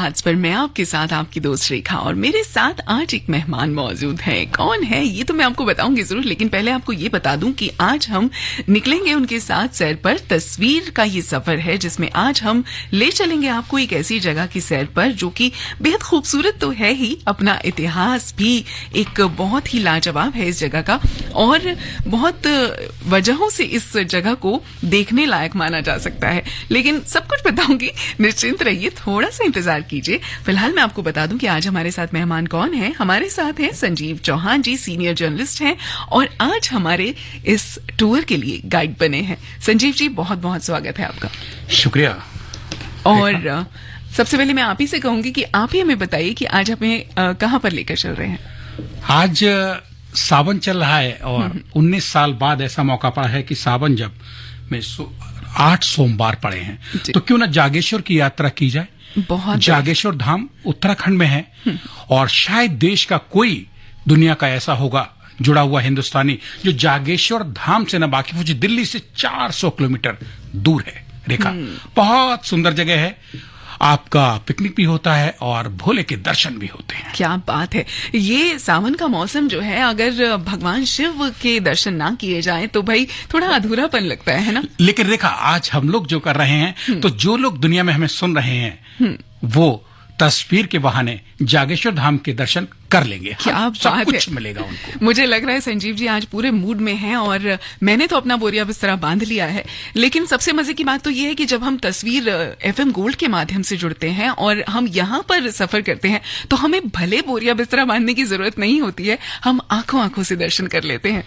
बात पर मैं आपके साथ आपकी दोस्त रेखा, और मेरे साथ आज एक मेहमान मौजूद है। कौन है ये तो मैं आपको बताऊंगी जरूर, लेकिन पहले आपको ये बता दूं कि आज हम निकलेंगे उनके साथ सैर पर। तस्वीर का ये सफर है जिसमें आज हम ले चलेंगे आपको एक ऐसी जगह की सैर पर जो कि बेहद खूबसूरत तो है ही, अपना इतिहास भी एक बहुत ही लाजवाब है इस जगह का, और बहुत वजहों से इस जगह को देखने लायक माना जा सकता है। लेकिन सब कुछ बताऊंगी, निश्चिंत रहिए, थोड़ा सा इंतजार कीजिए। फिलहाल मैं आपको बता दूं कि आज हमारे साथ मेहमान कौन है। हमारे साथ हैं संजीव चौहान जी, सीनियर जर्नलिस्ट हैं और आज हमारे इस टूर के लिए गाइड बने हैं। संजीव जी, बहुत बहुत स्वागत है आपका। शुक्रिया। और सबसे पहले मैं आप ही से कहूंगी कि आप ही हमें बताइए कि आज हमें कहाँ पर लेकर चल रहे हैं। आज सावन चल रहा है और 19 साल बाद ऐसा मौका पड़ा है कि सावन जब में 8 सोमवार पड़े हैं, तो क्यों ना जागेश्वर की यात्रा की जाए। बहुत जागेश्वर धाम उत्तराखंड में है और शायद देश का कोई दुनिया का ऐसा होगा जुड़ा हुआ हिंदुस्तानी जो जागेश्वर धाम से न वाकिफ हो, जो दिल्ली से 400 किलोमीटर दूर है। रेखा, बहुत सुंदर जगह है, आपका पिकनिक भी होता है और भोले के दर्शन भी होते हैं। क्या बात है। ये सावन का मौसम जो है, अगर भगवान शिव के दर्शन ना किए जाएं तो भाई थोड़ा अधूरापन लगता है ना। लेकिन रेखा, आज हम लोग जो कर रहे हैं, तो जो लोग दुनिया में हमें सुन रहे हैं वो तस्वीर के बहाने जागेश्वर धाम के दर्शन कर लेंगे। क्या बात कुछ है, मिलेगा उनको। मुझे लग रहा है संजीव जी आज पूरे मूड में हैं और मैंने तो अपना बोरिया बिस्तरा बांध लिया है। लेकिन सबसे मजे की बात तो ये है कि जब हम तस्वीर FM गोल्ड के माध्यम से जुड़ते हैं और हम यहाँ पर सफर करते हैं तो हमें भले बोरिया बिस्तरा बांधने की जरूरत नहीं होती है, हम आंखों आंखों से दर्शन कर लेते हैं।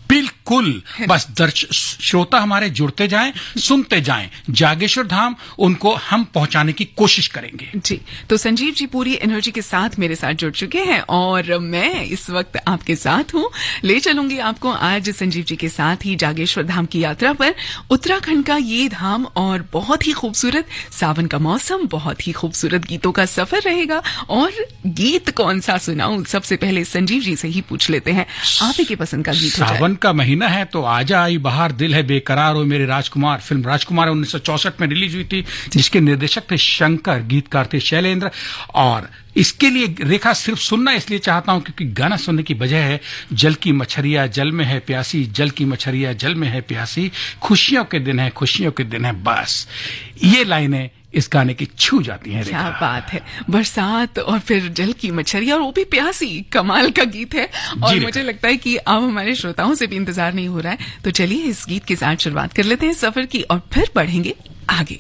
बिल्कुल, बस श्रोता हमारे जुड़ते जाएं, सुनते जाएं। जागेश्वर धाम उनको हम पहुंचाने की कोशिश करेंगे। जी, तो संजीव जी पूरी एनर्जी के साथ मेरे साथ जुड़ चुके हैं और मैं इस वक्त आपके साथ हूँ। ले चलूंगी आपको आज संजीव जी के साथ ही जागेश्वर धाम की यात्रा पर। उत्तराखंड का ये धाम और बहुत ही खूबसूरत सावन का मौसम, बहुत ही खूबसूरत गीतों का सफर रहेगा। और गीत कौन सा सुनाऊं, सबसे पहले संजीव जी से ही पूछ लेते हैं, आप ही के पसंद का गीत। सावन का महीना है तो आजा आई बहार, दिल है बेकरार हो मेरे राजकुमार। फिल्म राजकुमार 1964 में रिलीज हुई थी, जिसके निर्देशक थे शंकर, गीतकार थे शैलेंद्र। और इसके लिए रेखा सिर्फ सुनना इसलिए चाहता हूं क्योंकि गाना सुनने की वजह है, जल की मछलियां जल में है प्यासी, जल की मछलियां जल में है प्यासी, खुशियों के दिन है, खुशियों के दिन है। बस ये लाइनें इस गाने की छू जाती हैं। क्या बात है, बरसात और फिर जल की मछलियां और वो भी प्यासी, कमाल का गीत है। और मुझे लगता है कि अब हमारे श्रोताओं से भी इंतजार नहीं हो रहा है, तो चलिए इस गीत के साथ शुरुआत कर लेते हैं सफर की और फिर बढ़ेंगे आगे।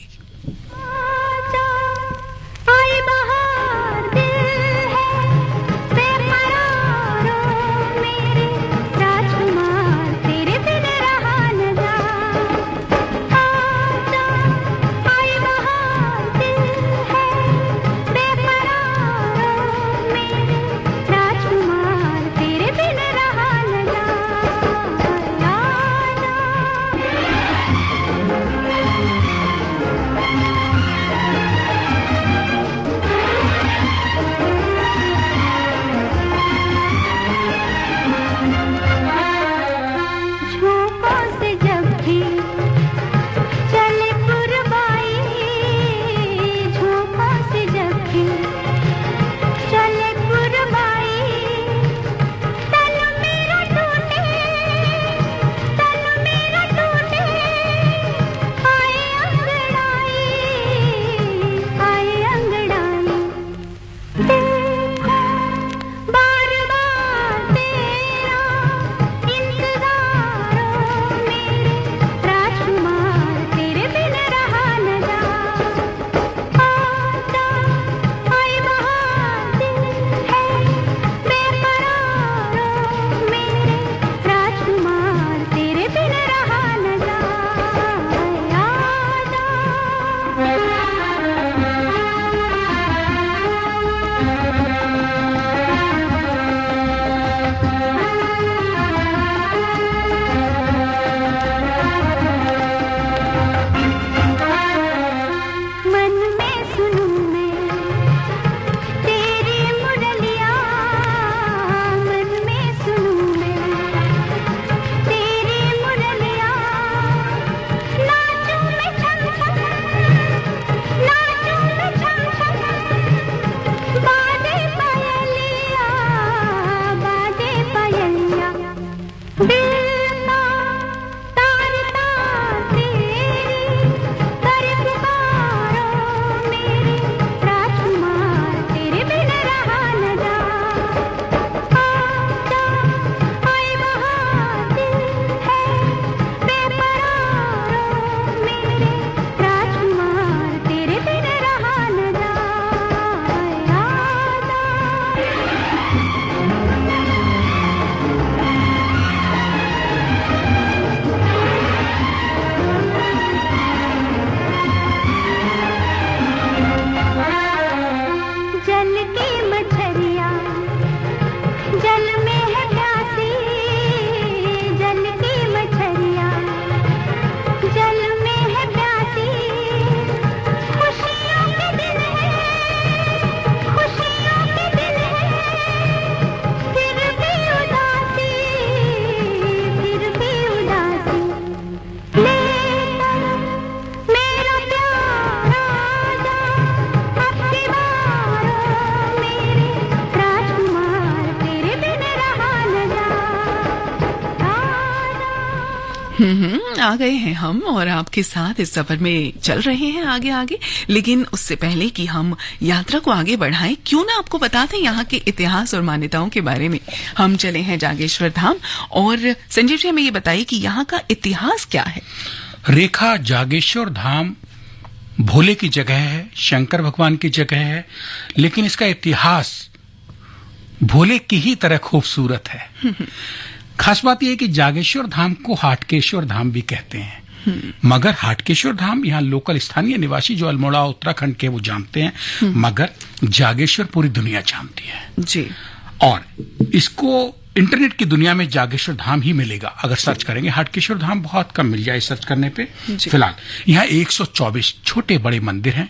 आ गए हैं हम और आपके साथ इस सफर में चल रहे हैं आगे आगे। लेकिन उससे पहले कि हम यात्रा को आगे बढ़ाएं, क्यों ना आपको बता दें यहाँ के इतिहास और मान्यताओं के बारे में। हम चले हैं जागेश्वर धाम और संजीव जी हमें ये बताइए कि यहाँ का इतिहास क्या है। रेखा, जागेश्वर धाम भोले की जगह है, शंकर भगवान की जगह है, लेकिन इसका इतिहास भोले की ही तरह खूबसूरत है। खास बात यह है कि जागेश्वर धाम को हाटकेश्वर धाम भी कहते हैं, मगर हाटकेश्वर धाम यहाँ लोकल स्थानीय निवासी जो अल्मोड़ा उत्तराखंड के वो जानते हैं, मगर जागेश्वर पूरी दुनिया जानती है जी। और इसको इंटरनेट की दुनिया में जागेश्वर धाम ही मिलेगा। अगर सर्च करेंगे हाटकेश्वर धाम बहुत कम मिल जाए सर्च करने पे। फिलहाल यहाँ 124 छोटे बड़े मंदिर हैं,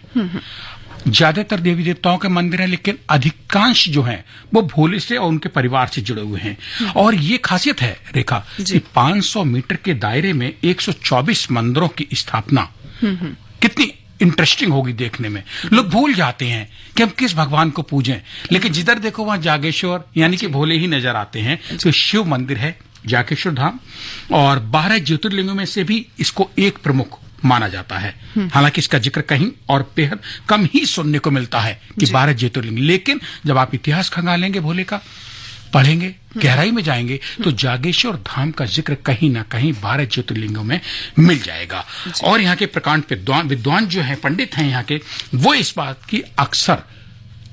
ज्यादातर देवी देवताओं के मंदिर हैं, लेकिन अधिकांश जो हैं वो भोले से और उनके परिवार से जुड़े हुए हैं। और ये खासियत है रेखा कि 500 मीटर के दायरे में 124 मंदिरों की स्थापना कितनी इंटरेस्टिंग होगी देखने में। लोग भूल जाते हैं कि हम किस भगवान को पूजें, लेकिन जिधर देखो वहां जागेश्वर यानी कि भोले ही नजर आते हैं। तो शिव मंदिर है जागेश्वर धाम और 12 ज्योतिर्लिंगों में से भी इसको एक प्रमुख माना जाता है। हालांकि इसका जिक्र कहीं और बेहद कम ही सुनने को मिलता है कि 12 ज्योतिर्लिंग, लेकिन जब आप इतिहास खंगालेंगे भोले का, पढ़ेंगे, गहराई में जाएंगे, तो जागेश्वर धाम का जिक्र कहीं ना कहीं 12 ज्योतिर्लिंगों में मिल जाएगा। और यहाँ के प्रकांड विद्वान जो हैं, पंडित हैं यहाँ के, वो इस बात की अक्सर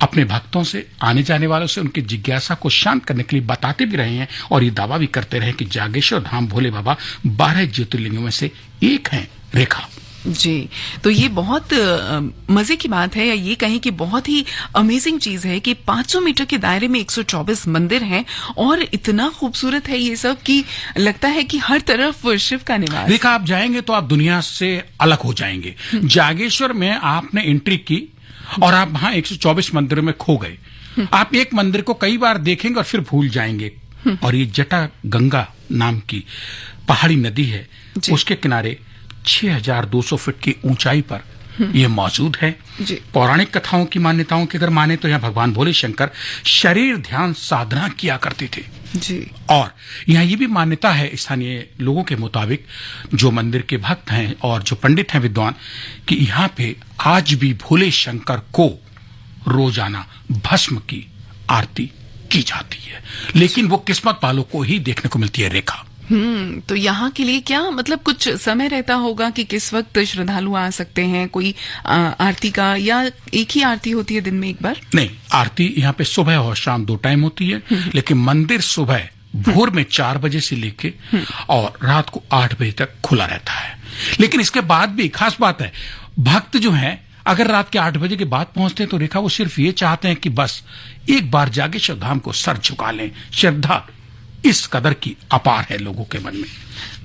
अपने भक्तों से, आने जाने वालों से उनकी जिज्ञासा को शांत करने के लिए बताते भी रहे हैं और ये दावा भी करते रहे कि जागेश्वर धाम भोले बाबा 12 ज्योतिर्लिंगों में से एक हैं। रेखा जी, तो ये बहुत मजे की बात है, या ये कहें कि बहुत ही अमेजिंग चीज है कि 500 मीटर के दायरे में 124 मंदिर हैं और इतना खूबसूरत है ये सब कि लगता है कि हर तरफ शिव का निवास। रेखा, आप जाएंगे तो आप दुनिया से अलग हो जाएंगे। जागेश्वर में आपने एंट्री की और आप वहां 124 मंदिरों में खो गए। आप एक मंदिर को कई बार देखेंगे और फिर भूल जाएंगे। और ये जटा गंगा नाम की पहाड़ी नदी है, उसके किनारे 6200 फीट की ऊंचाई पर यह मौजूद है। पौराणिक कथाओं की मान्यताओं की अगर माने तो यहाँ भगवान भोले शंकर शरीर ध्यान साधना किया करते थे जी। और यहाँ ये भी मान्यता है स्थानीय लोगों के मुताबिक, जो मंदिर के भक्त हैं और जो पंडित हैं विद्वान, कि यहाँ पे आज भी भोले शंकर को रोजाना भस्म की आरती की जाती है, लेकिन वो किस्मत वालों को ही देखने को मिलती है। रेखा, तो यहाँ के लिए क्या मतलब कुछ समय रहता होगा कि किस वक्त श्रद्धालु आ सकते हैं? कोई आरती का, या एक ही आरती होती है दिन में एक बार? नहीं, आरती यहाँ पे सुबह और शाम 2 टाइम होती है, लेकिन मंदिर सुबह भोर में 4 बजे से लेके और रात को 8 बजे तक खुला रहता है। लेकिन इसके बाद भी खास बात है, भक्त जो हैं अगर रात के 8 बजे के बाद पहुंचते हैं तो रेखा वो सिर्फ ये चाहते हैं कि बस एक बार जागेश्वर धाम को सर झुका लें। श्रद्धा इस कदर की अपार है लोगों के मन में।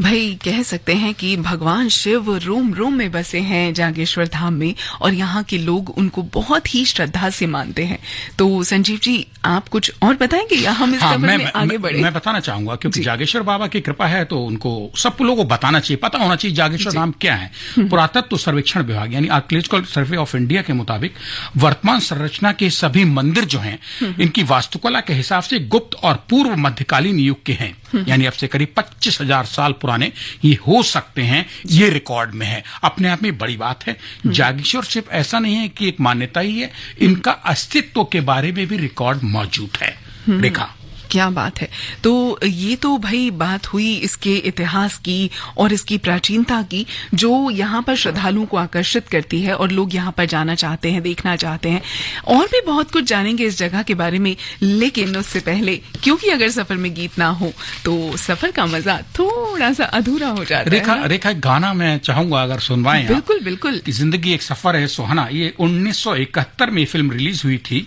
भाई कह सकते हैं कि भगवान शिव रोम रोम में बसे हैं जागेश्वर धाम में, और यहाँ के लोग उनको बहुत ही श्रद्धा से मानते हैं। तो संजीव जी, आप कुछ और बताएंगे या हम इस सफर में आगे बढ़े? मैं बताना चाहूंगा, क्योंकि जागेश्वर बाबा की कृपा है तो उनको सब लोगों को बताना चाहिए, पता होना चाहिए जागेश्वर धाम क्या है। पुरातत्व सर्वेक्षण विभाग यानी आर्कियोलॉजिकल सर्वे ऑफ इंडिया के मुताबिक वर्तमान संरचना के सभी मंदिर जो हैं, इनकी वास्तुकला के हिसाब से गुप्त और पूर्व मध्यकालीन युग के हैं, यानी अब से करीब 25,000 साल पुराने ये हो सकते हैं। ये रिकॉर्ड में है, अपने आप में बड़ी बात है। जागेश्वर सिर्फ ऐसा नहीं है कि एक मान्यता ही है, इनका अस्तित्व के बारे में भी रिकॉर्ड मौजूद है। रेखा, क्या बात है। तो ये तो भाई बात हुई इसके इतिहास की और इसकी प्राचीनता की, जो यहाँ पर श्रद्धालुओं को आकर्षित करती है और लोग यहाँ पर जाना चाहते हैं, देखना चाहते हैं। और भी बहुत कुछ जानेंगे इस जगह के बारे में, लेकिन उससे पहले, क्योंकि अगर सफर में गीत ना हो तो सफर का मजा थोड़ा सा अधूरा हो जाता है। रेखा, गाना मैं चाहूंगा अगर सुनवाएं। बिल्कुल बिल्कुल। कि जिंदगी एक सफर है सुहाना, ये 1971 में फिल्म रिलीज हुई थी।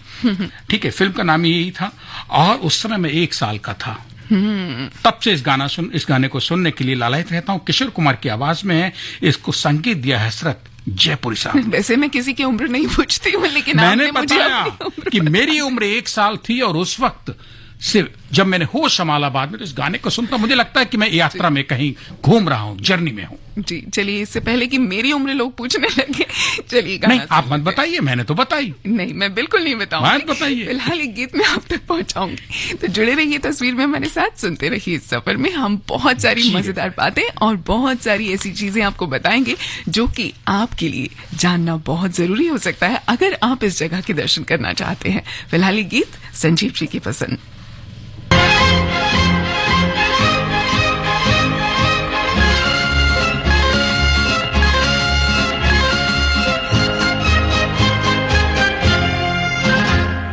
ठीक है, फिल्म का नाम यही था और उस समय 1 साल का था। तब से इस गाने को सुनने के लिए लालायित रहता हूँ। किशोर कुमार की आवाज में है, इसको संगीत दिया हसरत जयपुरी साहब। वैसे मैं किसी की उम्र नहीं पूछती हूँ, लेकिन मैंने बताया कि मेरी उम्र 1 साल थी और उस वक्त सिर्फ जब मैंने होश संभाला बाद में तो इस गाने को सुनता मुझे लगता है कि मैं यात्रा में कहीं घूम रहा हूँ, जर्नी में हूँ। जी चलिए, इससे पहले कि मेरी उम्र लोग पूछने लगे, चलिए नहीं, आप मत बताइए, मैंने तो बताई। नहीं, मैं बिल्कुल नहीं बताऊंगी। मत बताइए। फिलहाल ये गीत मैं आप तक पहुंचाऊंगी। तो जुड़े रहिए तस्वीर में हमारे साथ, सुनते रहिए इस सफर में। हम बहुत सारी मजेदार बातें और बहुत सारी ऐसी चीजें आपको बताएंगे जो कि आपके लिए जानना बहुत जरूरी हो सकता है अगर आप इस जगह के दर्शन करना चाहते हैं। फिलहाल ये गीत संजीव जी की पसंद।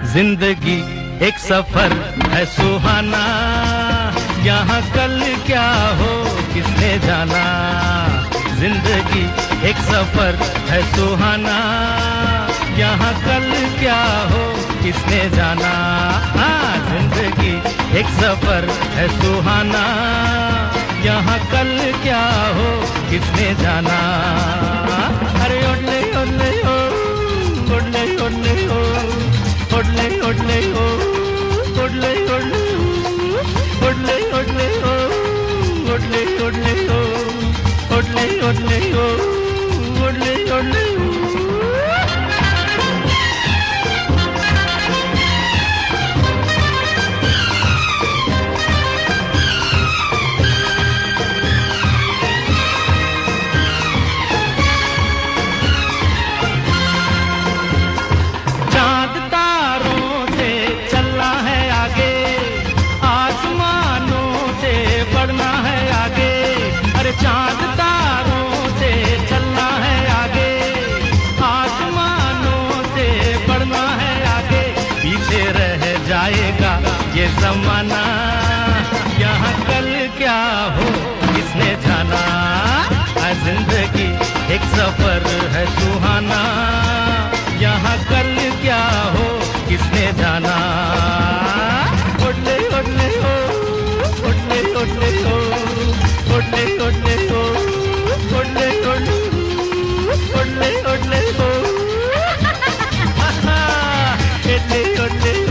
जिंदगी एक सफर है सुहाना, यहाँ कल क्या हो किसने जाना। जिंदगी एक सफर है सुहाना, यहाँ कल क्या हो किसने जाना। हाँ, जिंदगी एक सफर है सुहाना, यहाँ कल क्या हो किसने जाना। अरे ओडले ओडले ओ, ओडले ओडले ओ, ओडले ओडले ओ, ओडले ओडले ओ, ओडले ओडले ओ, ओडले ओडले ओ, ओडले ओडले ओ, ओडले ओडले ओ। चांद तारों से चलना है आगे, आसमानों से बढ़ना है आगे। पीछे रह जाएगा ये जमाना, यहाँ कल क्या हो किसने जाना। जिंदगी एक सफर है सुहाना, यहाँ कल क्या हो किसने जाना। ओडले ओडले ओ, ओडले ओडले ओ, ओडले ओडले ओ, ओडले ओडले ओडले ओडले ओ, ओडले ओडले ओ।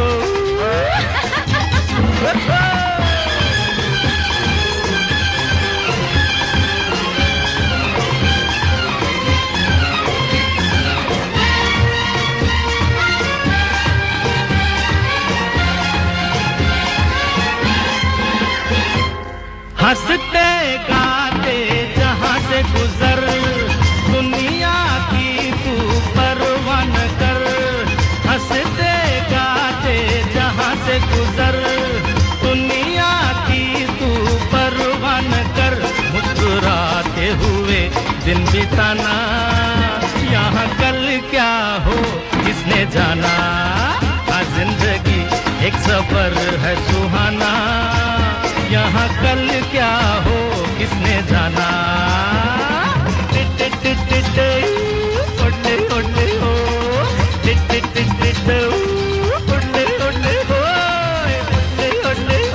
हंसते गाते जहाँ से गुजर, दुनिया की तू परवाह न कर। हंसते गाते जहाँ से गुजर, दुनिया की तू परवाह न कर। मुस्कुराते हुए दिन बिताना, यहाँ कल क्या हो किसने जाना। जिंदगी एक सफर है सुहाना, यहाँ कल क्या हो किसने जाना। टिट टिट टिट ओडले ओडले ओ, टिट टिट टिट ओडले ओडले ओ, ओडले ओडले ओ,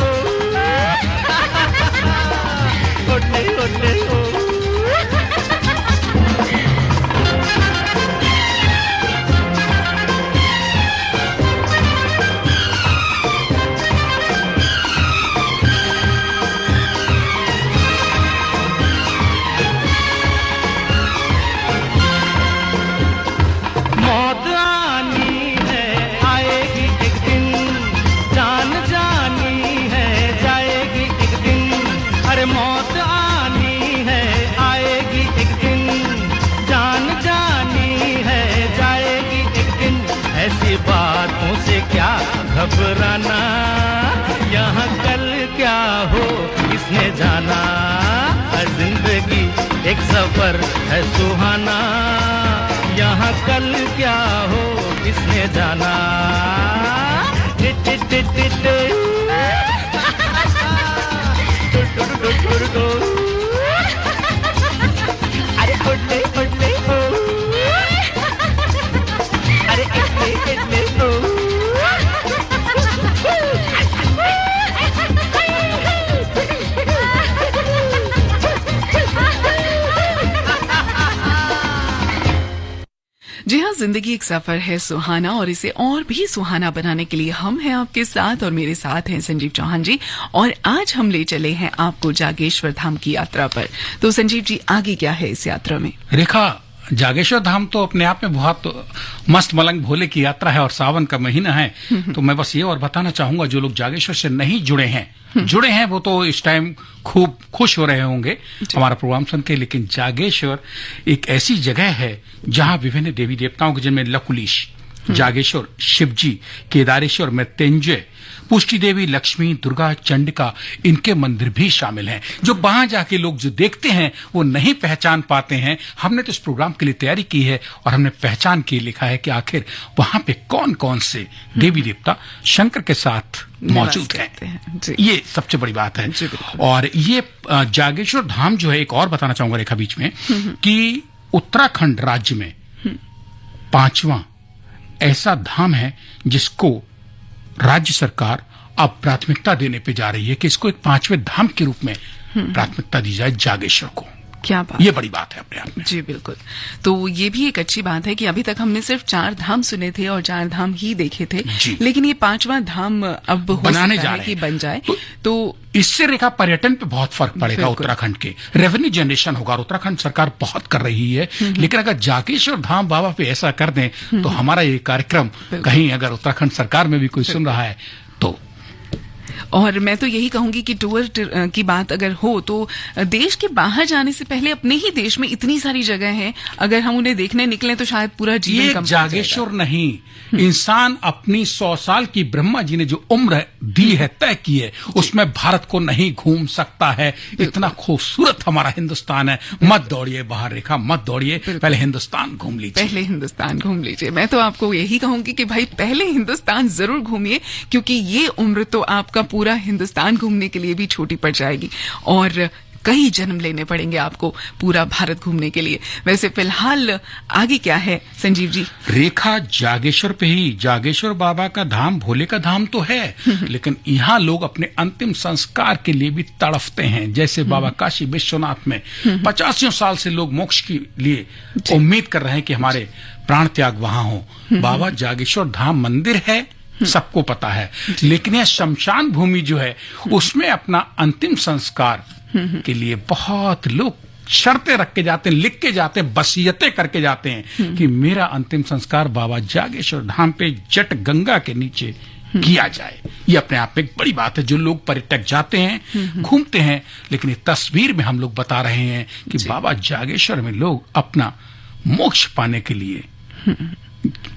ओडले ओडले ओ। मौत आनी है आएगी एक दिन, जान जानी है जाएगी एक दिन। ऐसी बातों से क्या घबराना, यहाँ कल क्या हो किसने जाना। जिंदगी एक सफर है सुहाना, यहाँ कल क्या हो किसने जाना। टिट टिट टिट टिट अरे ओडले ओडले ओ, अरे इडले इडले ओ। जी हाँ जिंदगी एक सफर है सुहाना और इसे और भी सुहाना बनाने के लिए हम हैं आपके साथ और मेरे साथ हैं संजीव चौहान जी। और आज हम ले चले हैं आपको जागेश्वर धाम की यात्रा पर। तो संजीव जी, आगे क्या है इस यात्रा में? रेखा, जागेश्वर धाम तो अपने आप में बहुत मस्त मलंग भोले की यात्रा है और सावन का महीना है। तो मैं बस ये और बताना चाहूंगा, जो लोग जागेश्वर से नहीं जुड़े हैं वो तो इस टाइम खूब खुश हो रहे होंगे हमारा प्रोग्राम सुन के। लेकिन जागेश्वर एक ऐसी जगह है जहां विभिन्न देवी देवताओं के जिनमें लकुलिश, जागेश्वर, शिवजी, केदारेश्वर, मृत्युंजय, पुष्टि देवी, लक्ष्मी, दुर्गा, चंडिका, इनके मंदिर भी शामिल हैं। जो वहां जाके लोग जो देखते हैं वो नहीं पहचान पाते हैं। हमने तो इस प्रोग्राम के लिए तैयारी की है और हमने पहचान के लिखा है कि आखिर वहां पे कौन कौन से देवी देवता शंकर के साथ मौजूद हैं। ये सबसे बड़ी बात है। और ये जागेश्वर धाम जो है, एक और बताना चाहूंगा रेखा बीच में, कि उत्तराखंड राज्य में 5वां ऐसा धाम है जिसको राज्य सरकार अब प्राथमिकता देने पे जा रही है कि इसको एक 5वें धाम के रूप में प्राथमिकता दी जाए जागेश्वर को। क्या बात, ये बड़ी बात है अपने आप में। जी बिल्कुल। तो ये भी एक अच्छी बात है कि अभी तक हमने सिर्फ 4 धाम सुने थे और 4 धाम ही देखे थे, लेकिन ये 5वां धाम अब बनाने जा रहे हैं कि बन जाए। तो इससे रेखा पर्यटन पे बहुत फर्क पड़ेगा। उत्तराखंड के रेवेन्यू जनरेशन होगा। उत्तराखंड सरकार बहुत कर रही है, लेकिन अगर जागेश्वर धाम बाबा पे ऐसा कर दें तो हमारा ये कार्यक्रम कहीं अगर उत्तराखंड सरकार में भी कोई सुन रहा है तो। और मैं तो यही कहूंगी कि टूर की बात अगर हो तो देश के बाहर जाने से पहले अपने ही देश में इतनी सारी जगह हैं, अगर हम उन्हें देखने निकलें तो शायद पूरा जीवन कम जागेश्वर नहीं, इंसान अपनी 100 साल की ब्रह्मा जी ने जो उम्र दी है, तय की है, उसमें भारत को नहीं घूम सकता है। इतना खूबसूरत हमारा हिंदुस्तान है। मत दौड़िए बाहर रेखा, मत दौड़िए, पहले हिंदुस्तान घूम लीजिए। पहले हिंदुस्तान घूम लीजिए। मैं तो आपको यही कहूंगी कि भाई पहले हिंदुस्तान जरूर घूमिए, क्योंकि ये उम्र तो आपका पूरा हिंदुस्तान घूमने के लिए भी छोटी पड़ जाएगी और कई जन्म लेने पड़ेंगे आपको पूरा भारत घूमने के लिए। वैसे फिलहाल आगे क्या है संजीव जी? रेखा, जागेश्वर पे ही, जागेश्वर बाबा का धाम भोले का धाम तो है, लेकिन यहाँ लोग अपने अंतिम संस्कार के लिए भी तड़फते हैं। जैसे बाबा काशी विश्वनाथ में 85 साल से लोग मोक्ष के लिए उम्मीद कर रहे हैं कि हमारे प्राण त्याग वहां हो। बाबा जागेश्वर धाम मंदिर है, सबको पता है, लेकिन यह शमशान भूमि जो है उसमें अपना अंतिम संस्कार के लिए बहुत लोग शर्तें रख के जाते हैं, लिख के जाते हैं, वसीयतें करके जाते हैं कि मेरा अंतिम संस्कार बाबा जागेश्वर धाम पे जट गंगा के नीचे किया जाए। ये अपने आप में एक बड़ी बात है। जो लोग पर्यटक जाते हैं, घूमते हैं, लेकिन ये तस्वीर में हम लोग बता रहे हैं कि बाबा जागेश्वर में लोग अपना मोक्ष पाने के लिए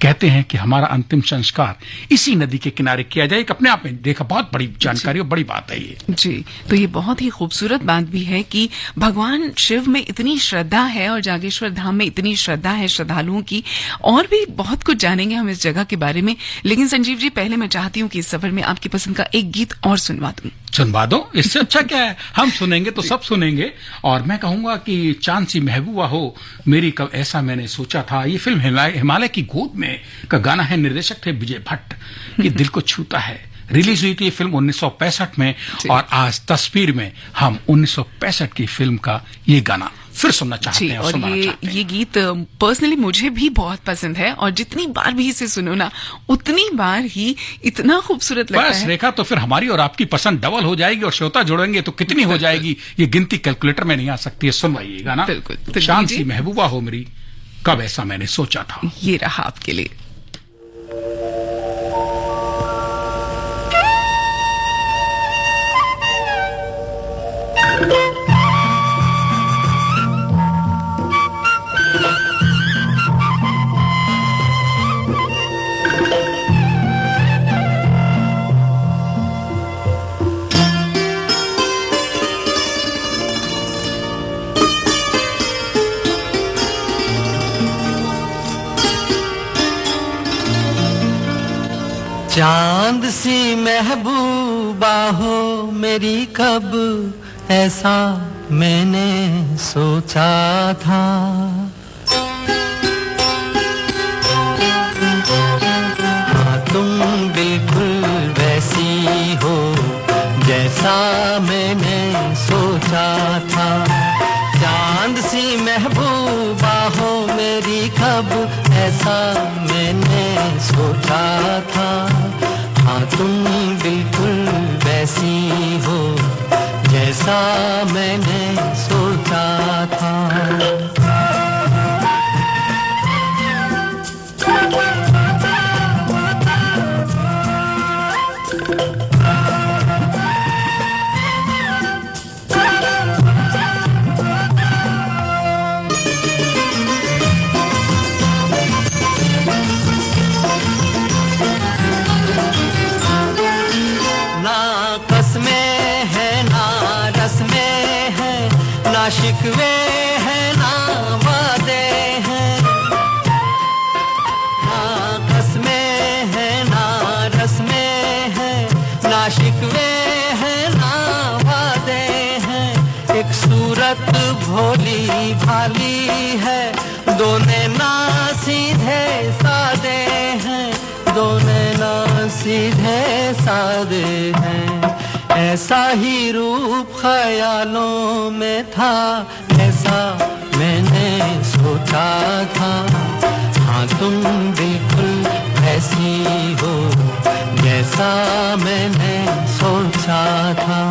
कहते हैं कि हमारा अंतिम संस्कार इसी नदी के किनारे किया जाए। एक अपने आप में देखा बहुत बड़ी जानकारी और बड़ी बात है ये। जी, तो ये बहुत ही खूबसूरत बात भी है कि भगवान शिव में इतनी श्रद्धा है और जागेश्वर धाम में इतनी श्रद्धा है श्रद्धालुओं की। और भी बहुत कुछ जानेंगे हम इस जगह के बारे में, लेकिन संजीव जी पहले मैं चाहती हूँ कि इस सफर में आपकी पसंद का एक गीत और सुनवा दूं। सुनवा दो, इससे अच्छा क्या है। हम सुनेंगे तो सब सुनेंगे। और मैं कहूंगा कि चांद सी महबूबा हो मेरी, कब ऐसा मैंने सोचा था। ये फिल्म हिमालय की गोद में का गाना है। निर्देशक थे विजय भट्ट। ये दिल को छूता है। रिलीज हुई थी ये फिल्म 1965 में और आज तस्वीर में हम 1965 की फिल्म का ये गाना फिर सुनना चाहते हैं। और ये गीत पर्सनली मुझे भी बहुत पसंद है और जितनी बार भी इसे सुनो ना उतनी बार ही इतना खूबसूरत लगता है। बस रेखा, तो फिर हमारी और आपकी पसंद डबल हो जाएगी और श्रोता जोड़ेंगे तो कितनी हो जाएगी, ये गिनती कैलकुलेटर में नहीं आ सकती है। सुनवाइए गाना। बिल्कुल। चांद सी महबूबा हो मेरी, कब ऐसा मैंने सोचा था। ये रहा आपके लिए। चांद सी महबूबा हो मेरी, कब ऐसा मैंने सोचा था। हाँ, तुम बिल्कुल वैसी हो जैसा मैंने सोचा था। चांद सी महबूबा हो मेरी, कब जैसा मैंने सोचा था, हाँ तुम बिल्कुल वैसी हो जैसा मैंने सोचा था। शिकवे हैं ना वादे हैं, ना कसमें हैं ना रस्में हैं, ना शिकवे हैं ना वादे हैं। एक सूरत भोली भाली है, दो नैना सीधे सादे हैं, दो नैना सीधे सादे हैं। ऐसा ही रूप ख्यालों में था, ऐसा मैंने सोचा था, हाँ तुम बिल्कुल वैसी हो जैसा मैंने सोचा था।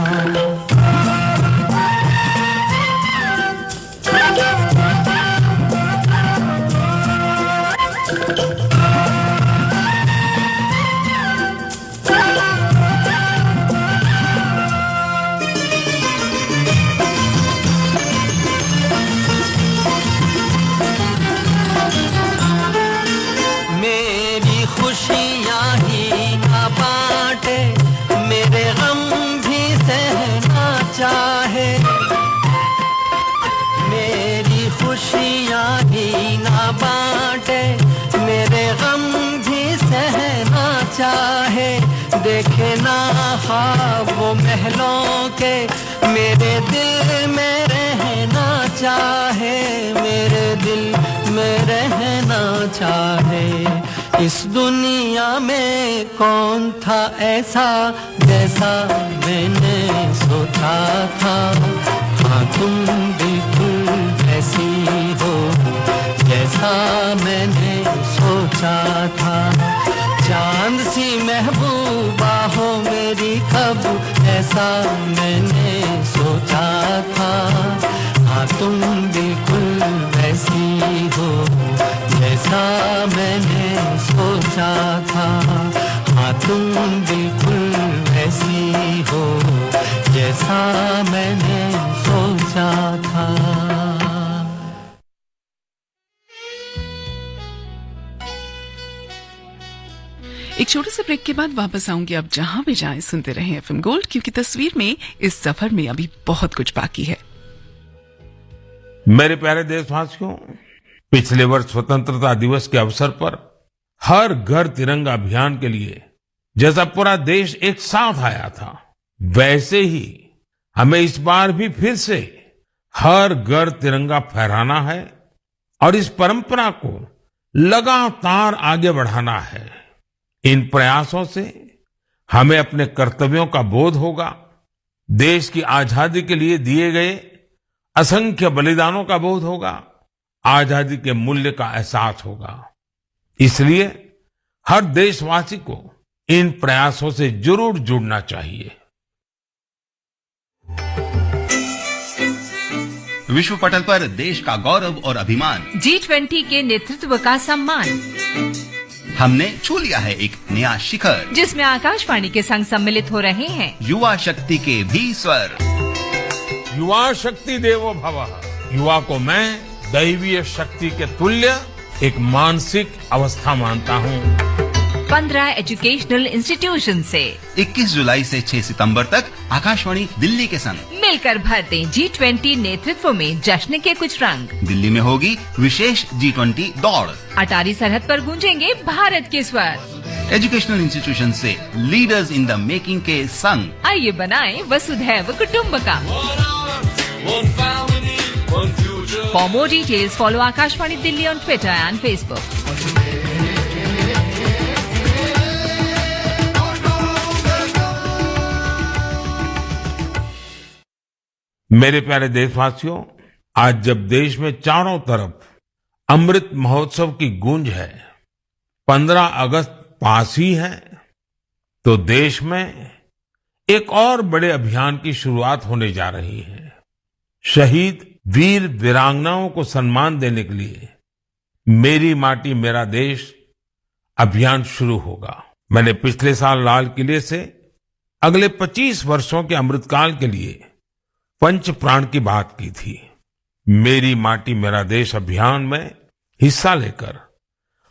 देखे ना ख्वाब वो महलों के, मेरे दिल में रहना चाहे, मेरे दिल में रहना चाहे। इस दुनिया में कौन था ऐसा जैसा मैंने सोचा था, हाँ तुम बिल्कुल वैसी हो जैसा मैंने सोचा था। चांद सी महबूबा हो मेरी कब, ऐसा मैंने सोचा था, हाँ तुम बिल्कुल वैसी हो जैसा मैंने सोचा था, हाँ तुम बिल्कुल वैसी हो जैसा मैंने सोचा था। एक छोटे से ब्रेक के बाद वापस आऊंगी। अब जहां भी जाएं सुनते रहें एफएम गोल्ड, क्योंकि तस्वीर में इस सफर में अभी बहुत कुछ बाकी है। मेरे प्यारे देशवासियों, पिछले वर्ष स्वतंत्रता दिवस के अवसर पर हर घर तिरंगा अभियान के लिए जैसा पूरा देश एक साथ आया था, वैसे ही हमें इस बार भी फिर से हर घर तिरंगा फहराना है और इस परंपरा को लगातार आगे बढ़ाना है। इन प्रयासों से हमें अपने कर्तव्यों का बोध होगा, देश की आजादी के लिए दिए गए असंख्य बलिदानों का बोध होगा, आजादी के मूल्य का एहसास होगा। इसलिए हर देशवासी को इन प्रयासों से जरूर जुड़ना चाहिए। विश्व पटल पर देश का गौरव और अभिमान, G20 के नेतृत्व का सम्मान, हमने छू लिया है एक नया शिखर, जिसमें आकाशवाणी के संग सम्मिलित हो रहे हैं युवा शक्ति के भी स्वर। युवा शक्ति देवो भवः। युवा को मैं दैवीय शक्ति के तुल्य एक मानसिक अवस्था मानता हूँ। 15 एजुकेशनल इंस्टीट्यूशन से 21 जुलाई से 6 सितंबर तक आकाशवाणी दिल्ली के संग मिलकर भरते G20 नेतृत्व में जश्न के कुछ रंग। दिल्ली में होगी विशेष G20 दौड़। अटारी सरहद पर गूंजेंगे भारत के स्वर। एजुकेशनल इंस्टीट्यूशन से लीडर्स इन द मेकिंग के संग आइए बनाएं वसुधैव कुटुंबकम। For more details follow Akashvani Delhi on Twitter and Facebook. मेरे प्यारे देशवासियों, आज जब देश में चारों तरफ अमृत महोत्सव की गूंज है, 15 अगस्त पास ही है, तो देश में एक और बड़े अभियान की शुरुआत होने जा रही है। शहीद वीर वीरांगनाओं को सम्मान देने के लिए मेरी माटी मेरा देश अभियान शुरू होगा। मैंने पिछले साल लाल किले से अगले 25 वर्षों के अमृतकाल के लिए पंच प्राण की बात की थी। मेरी माटी मेरा देश अभियान में हिस्सा लेकर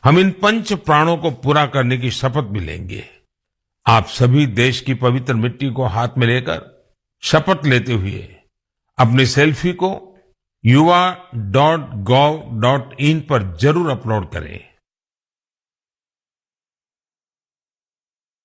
हम इन पंच प्राणों को पूरा करने की शपथ भी लेंगे। आप सभी देश की पवित्र मिट्टी को हाथ में लेकर शपथ लेते हुए अपनी सेल्फी को yuva.gov.in पर जरूर अपलोड करें।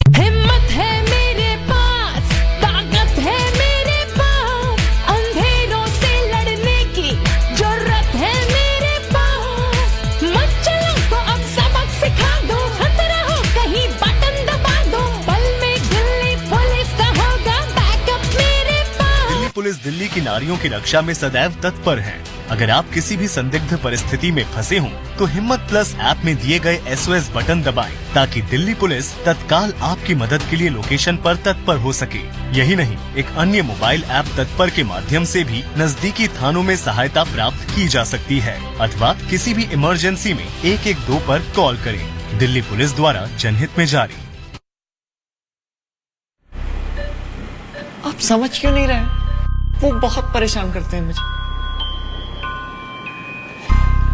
हिम्मत है मेरे पास, ताकत है मेरे पास, अंधेरों से लड़ने की जरूरत है मेरे पास। मत चलो तो अब सबक सिखा दो, खतरा हो कहीं बटन दबा दो, पल में दिल्ली पुलिस का होगा बैकअप मेरे पास। दिल्ली पुलिस दिल्ली की नारियों की रक्षा में सदैव तत्पर है। अगर आप किसी भी संदिग्ध परिस्थिति में फंसे हों, तो हिम्मत प्लस ऐप में दिए गए SOS बटन दबाएं, ताकि दिल्ली पुलिस तत्काल आपकी मदद के लिए लोकेशन पर तत्पर हो सके। यही नहीं, एक अन्य मोबाइल ऐप तत्पर के माध्यम से भी नजदीकी थानों में सहायता प्राप्त की जा सकती है, अथवा किसी भी इमरजेंसी में 112 पर कॉल करें। दिल्ली पुलिस द्वारा जनहित में जारी। आप समझ क्यों नहीं रहे? वो बहुत परेशान करते हैं मुझे,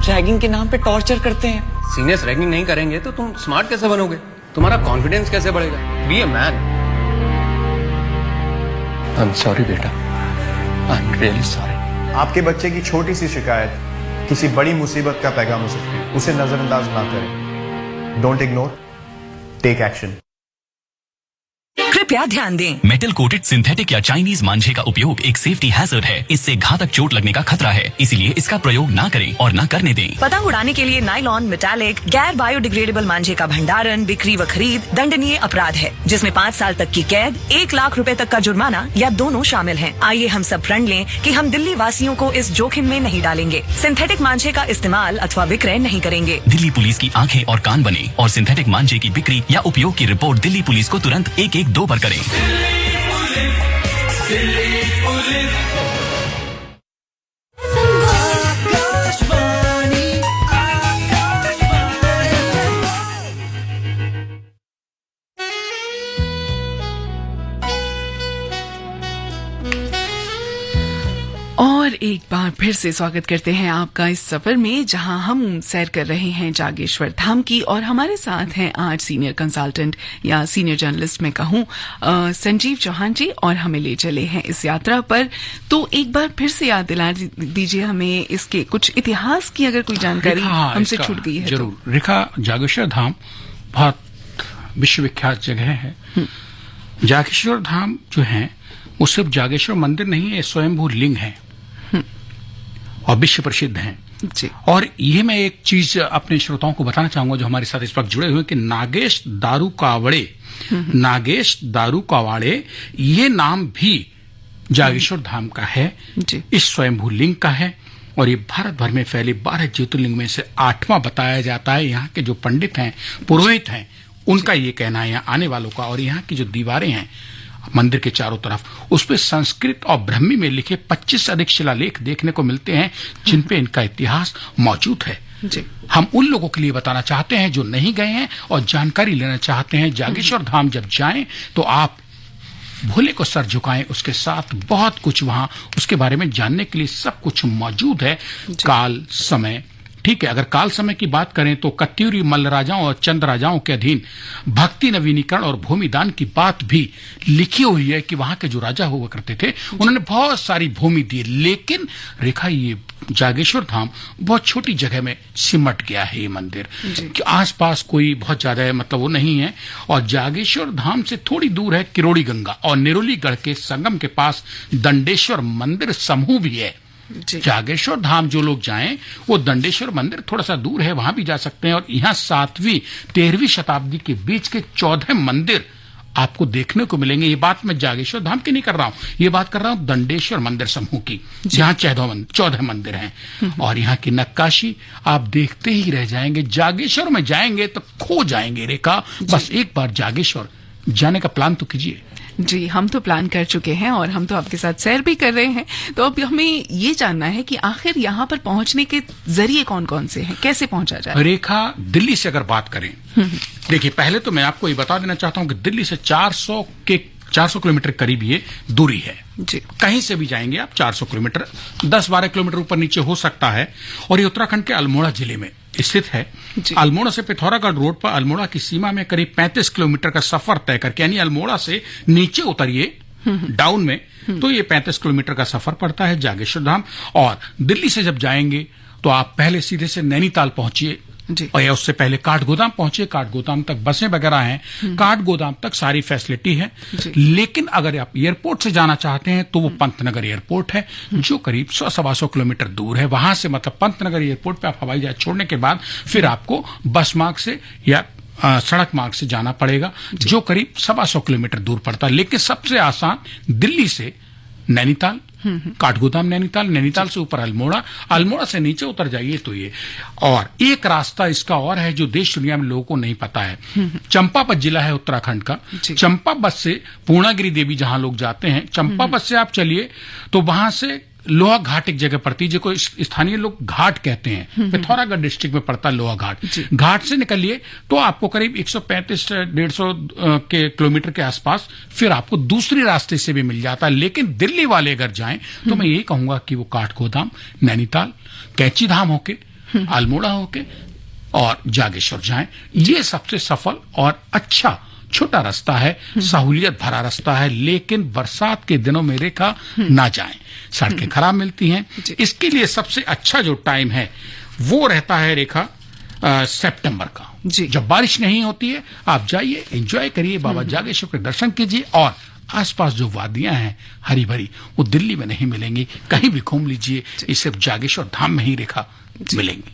रैगिंग के नाम पे टॉर्चर करते हैं। सीनियर्स रैगिंग नहीं करेंगे तो तुम स्मार्ट कैसे बनोगे? तुम्हारा कॉन्फिडेंस कैसे बढ़ेगा? Be a man. I am sorry बेटा, आई एम रियली सॉरी। आपके बच्चे की छोटी सी शिकायत किसी बड़ी मुसीबत का पैगाम हो सकती है। उसे नजरअंदाज ना करें। Don't ignore, take action. कृपया ध्यान दें, मेटल कोटेड सिंथेटिक या चाइनीज मांझे का उपयोग एक सेफ्टी हैजर्ड है। इससे घातक चोट लगने का खतरा है, इसीलिए इसका प्रयोग ना करें और ना करने दें। पतंग उड़ाने के लिए नायलॉन, मेटालिक, गैर बायोडिग्रेडेबल मांझे का भंडारण, बिक्री व खरीद दंडनीय अपराध है, जिसमें 5 साल तक की कैद, 1 लाख रुपए तक का जुर्माना या दोनों शामिल हैं। आइए हम सब प्रण लें कि हम दिल्ली वासियों को इस जोखिम में नहीं डालेंगे। सिंथेटिक मांझे का इस्तेमाल अथवा विक्रय नहीं करेंगे। दिल्ली पुलिस की आंखें और कान बने और सिंथेटिक मांझे की बिक्री या उपयोग की रिपोर्ट दिल्ली पुलिस को तुरंत 112 पर करें। दिल्ली पुलिस। और एक बार फिर से स्वागत करते हैं आपका इस सफर में, जहां हम सैर कर रहे हैं जागेश्वर धाम की। और हमारे साथ हैं आज सीनियर कंसल्टेंट या सीनियर जर्नलिस्ट मैं कहूं संजीव चौहान जी, और हमें ले चले हैं इस यात्रा पर। तो एक बार फिर से याद दिला दीजिए हमें इसके कुछ इतिहास की, अगर कोई जानकारी हमसे छूट गई है। जरूर। रेखा, जागेश्वर धाम बहुत विश्वविख्यात जगह है। जागेश्वर धाम जो है वो सिर्फ जागेश्वर मंदिर नहीं है, स्वयंभू लिंग है और विश्व प्रसिद्ध हैं। जी। और ये मैं एक चीज अपने श्रोताओं को बताना चाहूंगा जो हमारे साथ इस वक्त जुड़े हुए, कि नागेश दारू कावड़े ये नाम भी जागेश्वर धाम का है, इस स्वयंभू लिंग का है। और ये भारत भर में फैले 12 ज्योतिर्लिंग में से 8वां बताया जाता है। यहाँ के जो पंडित हैं, पुरोहित हैं, उनका ये कहना है, यहाँ आने वालों का। और यहाँ की जो दीवारें हैं मंदिर के चारों तरफ, उस पे संस्कृत और ब्राह्मी में लिखे 25 से अधिक शिलालेख देखने को मिलते हैं, जिन पे इनका इतिहास मौजूद है। जी। हम उन लोगों के लिए बताना चाहते हैं जो नहीं गए हैं और जानकारी लेना चाहते हैं। जागेश्वर धाम जब जाएं तो आप भोले को सर झुकाएं, उसके साथ बहुत कुछ वहां उसके बारे में जानने के लिए सब कुछ मौजूद है। काल समय, ठीक है, अगर काल समय की बात करें तो कत्यूरी मल्ल राजाओं और चंद राजाओं के अधीन भक्ति नवीनीकरण और भूमि दान की बात भी लिखी हुई है कि वहां के जो राजा हुआ करते थे उन्होंने बहुत सारी भूमि दी। लेकिन रेखा, ये जागेश्वर धाम बहुत छोटी जगह में सिमट गया है। ये मंदिर कि आसपास कोई बहुत ज्यादा मतलब वो नहीं है। और जागेश्वर धाम से थोड़ी दूर है किरोड़ी गंगा और निरोलीगढ़ के संगम के पास दंडेश्वर मंदिर समूह भी है। जागेश्वर धाम जो लोग जाएं वो दंडेश्वर मंदिर थोड़ा सा दूर है, वहां भी जा सकते हैं। और यहाँ 7वीं 13वीं शताब्दी के बीच के 14 मंदिर आपको देखने को मिलेंगे। ये बात मैं जागेश्वर धाम की नहीं कर रहा हूँ, ये बात कर रहा हूँ दंडेश्वर मंदिर समूह की, जहाँ 14 मंदिर हैं और यहाँ की नक्काशी आप देखते ही रह जाएंगे। जागेश्वर में जाएंगे तो खो जाएंगे रेखा। बस एक बार जागेश्वर जाने का प्लान तो कीजिए। जी, हम तो प्लान कर चुके हैं और हम तो आपके साथ सैर भी कर रहे हैं। तो अब हमें ये जानना है कि आखिर यहाँ पर पहुंचने के जरिए कौन कौन से हैं, कैसे पहुंचा जाए? रेखा, दिल्ली से अगर बात करें, देखिए पहले तो मैं आपको ये बता देना चाहता हूँ कि दिल्ली से 400 किलोमीटर करीब ये दूरी है जी। कहीं से भी जाएंगे आप 400 किलोमीटर, 10-12 किलोमीटर ऊपर नीचे हो सकता है। और ये उत्तराखंड के अल्मोड़ा जिले में स्थित है। अल्मोड़ा से पिथौरागढ़ रोड पर अल्मोड़ा की सीमा में करीब 35 किलोमीटर का सफर तय करके, यानी अल्मोड़ा से नीचे उतरिए डाउन में तो ये 35 किलोमीटर का सफर पड़ता है जागेश्वर धाम। और दिल्ली से जब जाएंगे तो आप पहले सीधे से नैनीताल पहुंचिए और या उससे पहले काठगोदाम पहुंचे। काठगोदाम तक बसें वगैरह हैं, काठगोदाम तक सारी फैसिलिटी है। लेकिन अगर आप एयरपोर्ट से जाना चाहते हैं तो वो पंतनगर एयरपोर्ट है जो करीब 100-125 किलोमीटर दूर है। वहां से मतलब पंतनगर एयरपोर्ट पे आप हवाई जहाज छोड़ने के बाद फिर आपको बस मार्ग से या सड़क मार्ग से जाना पड़ेगा जो करीब 125 किलोमीटर दूर पड़ता है। लेकिन सबसे आसान दिल्ली से नैनीताल, काठगोदाम नैनीताल, नैनीताल से ऊपर अल्मोड़ा, अल्मोड़ा से नीचे उतर जाइए तो ये। और एक रास्ता इसका और है जो देश दुनिया में लोगों को नहीं पता है। चंपावत जिला है उत्तराखंड का, चंपावत से पूर्णागिरी देवी जहां लोग जाते हैं, चंपावत से आप चलिए तो वहां से लोहा घाट एक जगह पड़ती है जिसको स्थानीय लोग घाट कहते हैं, पिथौरागढ़ डिस्ट्रिक्ट में पड़ता है लोहा घाट। घाट से निकलिए तो आपको करीब 135-150 के किलोमीटर के आसपास फिर आपको दूसरी रास्ते से भी मिल जाता है। लेकिन दिल्ली वाले अगर जाएं तो मैं यही कहूंगा कि वो काठगोदाम, नैनीताल, कैंची धाम होके, अल्मोड़ा होके और जागेश्वर जाएं। ये सबसे सफल और अच्छा छोटा रास्ता है, सहूलियत भरा रास्ता है। लेकिन बरसात के दिनों में रेखा ना जाएं, सड़कें खराब मिलती हैं। इसके लिए सबसे अच्छा जो टाइम है वो रहता है रेखा सितंबर का, जब बारिश नहीं होती है। आप जाइए, एंजॉय करिए, बाबा जागेश्वर के दर्शन कीजिए और आसपास जो वादियां हैं हरी भरी वो दिल्ली में नहीं मिलेंगी। कहीं भी घूम लीजिए, ये सिर्फ जागेश्वर धाम में ही रेखा मिलेंगी।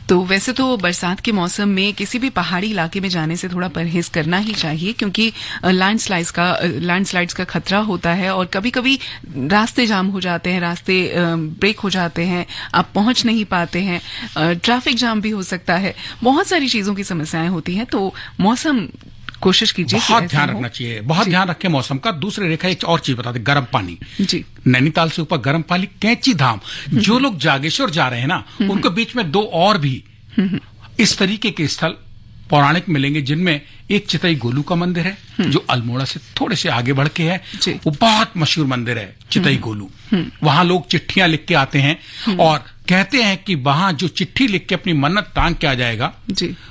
तो वैसे तो बरसात के मौसम में किसी भी पहाड़ी इलाके में जाने से थोड़ा परहेज करना ही चाहिए क्योंकि लैंडस्लाइड्स का खतरा होता है और कभी कभी रास्ते जाम हो जाते हैं, रास्ते ब्रेक हो जाते हैं, आप पहुंच नहीं पाते हैं, ट्रैफिक जाम भी हो सकता है, बहुत सारी चीजों की समस्याएं होती हैं। तो मौसम कोशिश कीजिए, बहुत ध्यान रखना चाहिए, बहुत ध्यान रखें मौसम का। दूसरे रेखा एक और चीज बता दे, गर्म पानी जी, नैनीताल से ऊपर गर्म पानी, कैंची धाम। जो लोग जागेश्वर जा रहे हैं ना उनको बीच में दो और भी इस तरीके के स्थल पौराणिक मिलेंगे जिनमें एक चितई गोलू का मंदिर है जो अल्मोड़ा से थोड़े से आगे बढ़ के है। वो बहुत मशहूर मंदिर है चितई गोलू। वहां लोग चिट्ठियां लिख के आते हैं और कहते हैं कि वहां जो चिट्ठी लिख के अपनी मन्नत टांग के आ जाएगा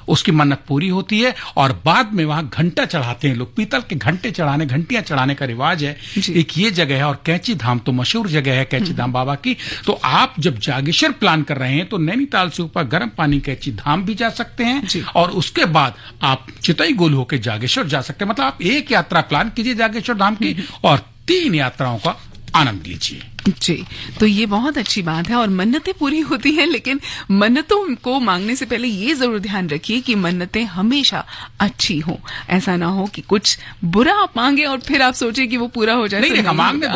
उसकी मन्नत पूरी होती है। और बाद में वहां घंटा चढ़ाते हैं लोग, पीतल के घंटियां चढ़ाने का रिवाज है। एक ये जगह है और कैंची धाम तो मशहूर जगह है कैंची धाम बाबा की। तो आप जब जागेश्वर प्लान कर रहे हैं तो नैनीताल से ऊपर गर्म पानी कैंची धाम भी जा सकते हैं और उसके बाद आप चितई गोलू होकर जागेश्वर जा सकते हैं। मतलब आप एक यात्रा प्लान कीजिए जागेश्वर धाम की और 3 यात्राओं का आनंद लीजिए। जी, तो ये बहुत अच्छी बात है और मन्नतें पूरी होती हैं। लेकिन मन्नतों को मांगने से पहले ये जरूर ध्यान रखिए कि मन्नतें हमेशा अच्छी हो। ऐसा ना हो कि कुछ बुरा आप मांगे और फिर आप सोचे कि वो पूरा हो जाए। नहीं,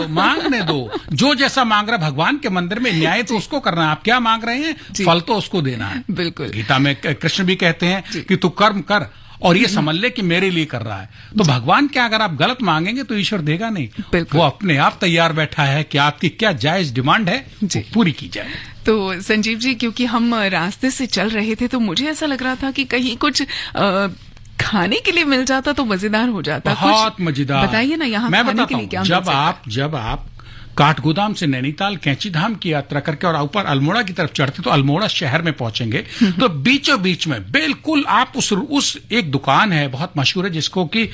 मांगने दो जो जैसा मांग रहा है। भगवान के मंदिर में न्याय तो उसको करना है, आप क्या मांग रहे हैं फल तो उसको देना है। बिल्कुल, गीता में कृष्ण भी कहते हैं कि तू कर्म कर और ये समझ ले कि मेरे लिए कर रहा है। तो भगवान क्या अगर आप गलत मांगेंगे तो ईश्वर देगा नहीं, वो अपने आप तैयार बैठा है कि आपकी क्या जायज डिमांड है वो पूरी की जाए। तो संजीव जी, क्योंकि हम रास्ते से चल रहे थे तो मुझे ऐसा लग रहा था कि कहीं कुछ खाने के लिए मिल जाता तो मजेदार हो जाता। बहुत मजेदार, बताइए ना यहाँ खाने के लिए क्या मिल सकता है? जब आप काठगोदाम से नैनीताल कैंची धाम की यात्रा करके और ऊपर अल्मोड़ा की तरफ चढ़ते तो अल्मोड़ा शहर में पहुंचेंगे तो बीचों बीच में बिल्कुल आप उस एक दुकान है बहुत मशहूर है जिसको कि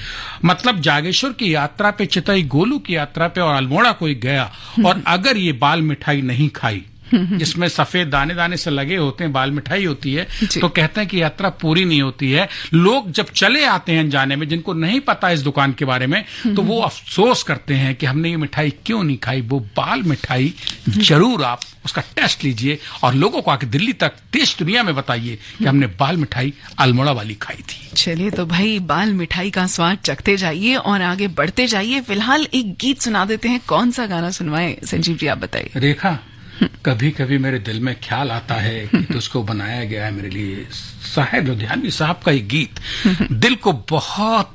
मतलब जागेश्वर की यात्रा पे, चितई गोलू की यात्रा पे और अल्मोड़ा कोई गया और अगर ये बाल मिठाई नहीं खाई जिसमें सफेद दाने दाने से लगे होते हैं, बाल मिठाई होती है, तो कहते हैं कि यात्रा पूरी नहीं होती है। लोग जब चले आते हैं जाने में, जिनको नहीं पता इस दुकान के बारे में, तो वो अफसोस करते हैं कि हमने ये मिठाई क्यों नहीं खाई। वो बाल मिठाई जरूर आप उसका टेस्ट लीजिए और लोगों को आके दिल्ली तक देश दुनिया में बताइए कि हमने बाल मिठाई अल्मोड़ा वाली खाई थी। चलिए तो भाई बाल मिठाई का स्वाद चखते जाइए और आगे बढ़ते जाइए। फिलहाल एक गीत सुना देते हैं, कौन सा गाना सुनवाएं संजीव जी, आप बताइए। रेखा, कभी कभी मेरे दिल में ख्याल आता है कि तुझको बनाया गया है मेरे लिए। साहिर लुधियानवी साहब का ये गीत दिल को बहुत